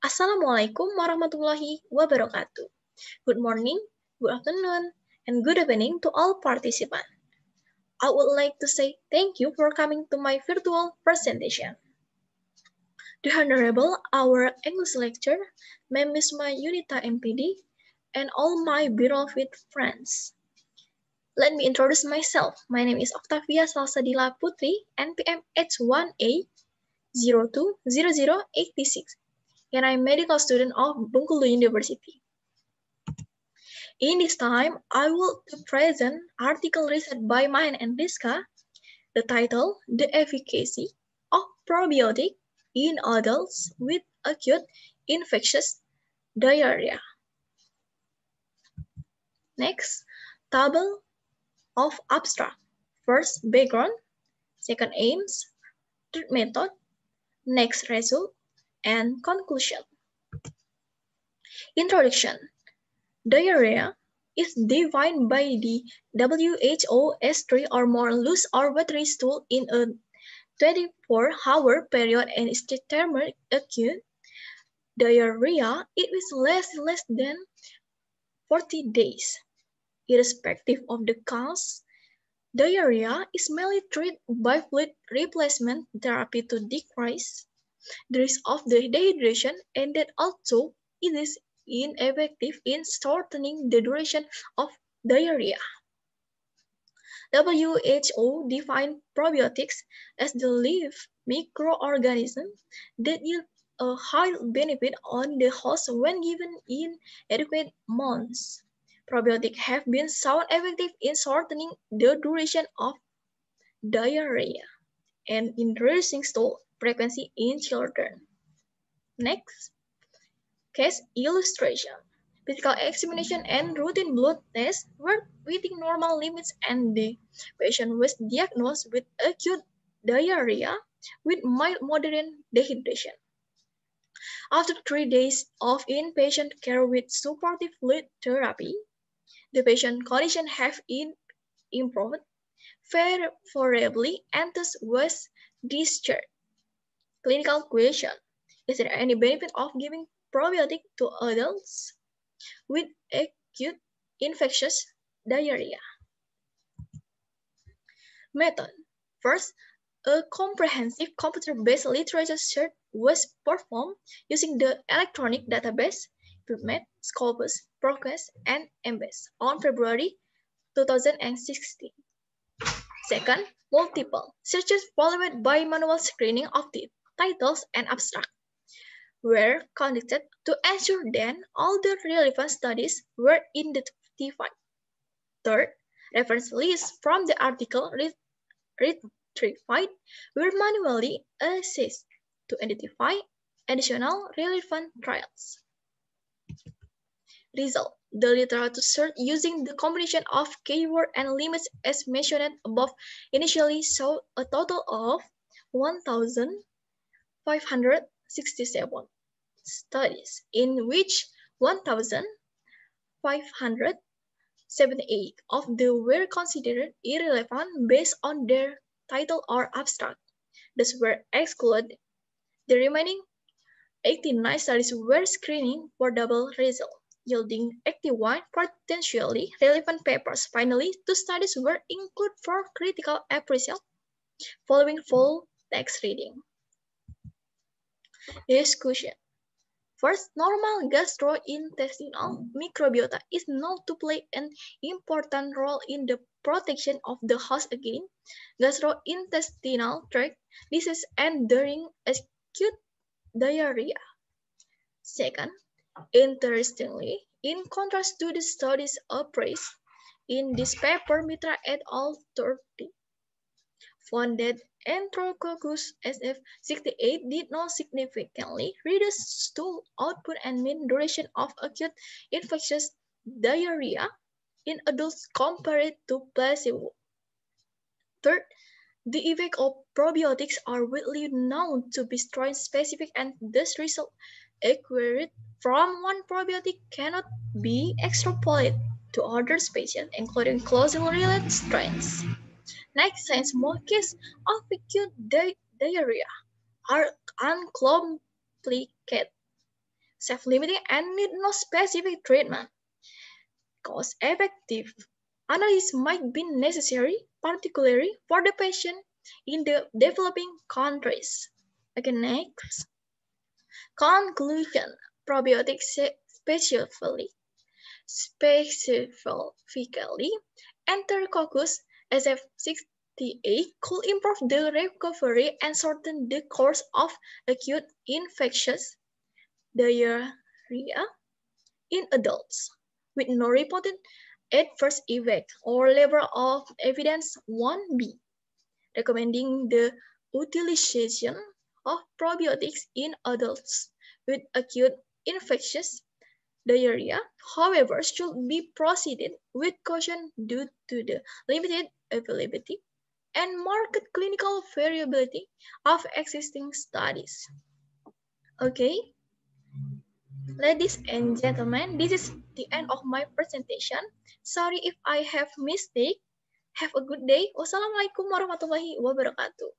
Assalamualaikum warahmatullahi wabarakatuh. Good morning, good afternoon, and good evening to all participants. I would like to say thank you for coming to my virtual presentation. The Honorable, our English lecturer, Ms. Yunita MPD, and all my beloved friends. Let me introduce myself. My name is Octavia Salsadila Putri, NPM H1A 020086. And I'm a medical student of Bengkulu University. In this time, I will present article research by Mayan and Rizka, the title, The Efficacy of Probiotic in Adults with Acute Infectious Diarrhea. Next, table of abstract. First, background. Second, aims. Third, method. Next, result. And conclusion. Introduction. Diarrhea is defined by the WHO as 3 or more loose or watery stool in a 24-hour period and is determined acute diarrhea. It is less than 40 days. Irrespective of the cause, diarrhea is mainly treated by fluid replacement therapy to decrease the risk of dehydration, and that also it is ineffective in shortening the duration of diarrhea. WHO defined probiotics as the living microorganism that yield a high benefit on the host when given in adequate amounts. Probiotics have been shown effective in shortening the duration of diarrhea and in reducing stool frequency in children. Next, case illustration. Physical examination and routine blood tests were within normal limits, and the patient was diagnosed with acute diarrhea with mild moderate dehydration. After 3 days of inpatient care with supportive fluid therapy, the patient's condition have improved favorably and thus was discharged. Clinical question. Is there any benefit of giving probiotic to adults with acute infectious diarrhea? Method. First, a comprehensive computer-based literature search was performed using the electronic database PubMed, Scopus, ProQuest, and Embase on February 2016. Second, multiple searches followed by manual screening of the titles and abstract were conducted to ensure that all the relevant studies were identified. Third, reference lists from the article retrieved were manually assessed to identify additional relevant trials. Result. The literature search using the combination of keyword and limits as mentioned above initially showed a total of 1,567 studies, in which 1,578 of them were considered irrelevant based on their title or abstract. Thus were excluded. The remaining 89 studies were screening for double result, yielding 81 potentially relevant papers. Finally, 2 studies were included for critical appraisal following full text reading. Discussion. First, normal gastrointestinal microbiota is known to play an important role in the protection of the host against gastrointestinal tract disease and during acute diarrhea. Second, interestingly, in contrast to the studies appraised in this paper, Mitra et al. 30 found that Enterococcus SF68 did not significantly reduce stool output and mean duration of acute infectious diarrhea in adults compared to placebo. Third, the effects of probiotics are widely known to be strain-specific, and this result acquired from one probiotic cannot be extrapolated to other species, including closely related strains. Next, since most cases of acute diarrhea are uncomplicated, self-limiting, and need no specific treatment. Cost-effective analysis might be necessary, particularly for the patient in the developing countries. Okay, next. Conclusion. Probiotics specifically, Enterococcus SF68 could improve the recovery and shorten the course of acute infectious diarrhea in adults, with no reported adverse effect or level of evidence 1B, recommending the utilization of probiotics in adults with acute infectious diarrhea, however, should be proceeded with caution due to the limited availability and marked clinical variability of existing studies. Okay, ladies and gentlemen, this is the end of my presentation. Sorry if I have mistake. Have a good day. Wassalamualaikum warahmatullahi wabarakatuh.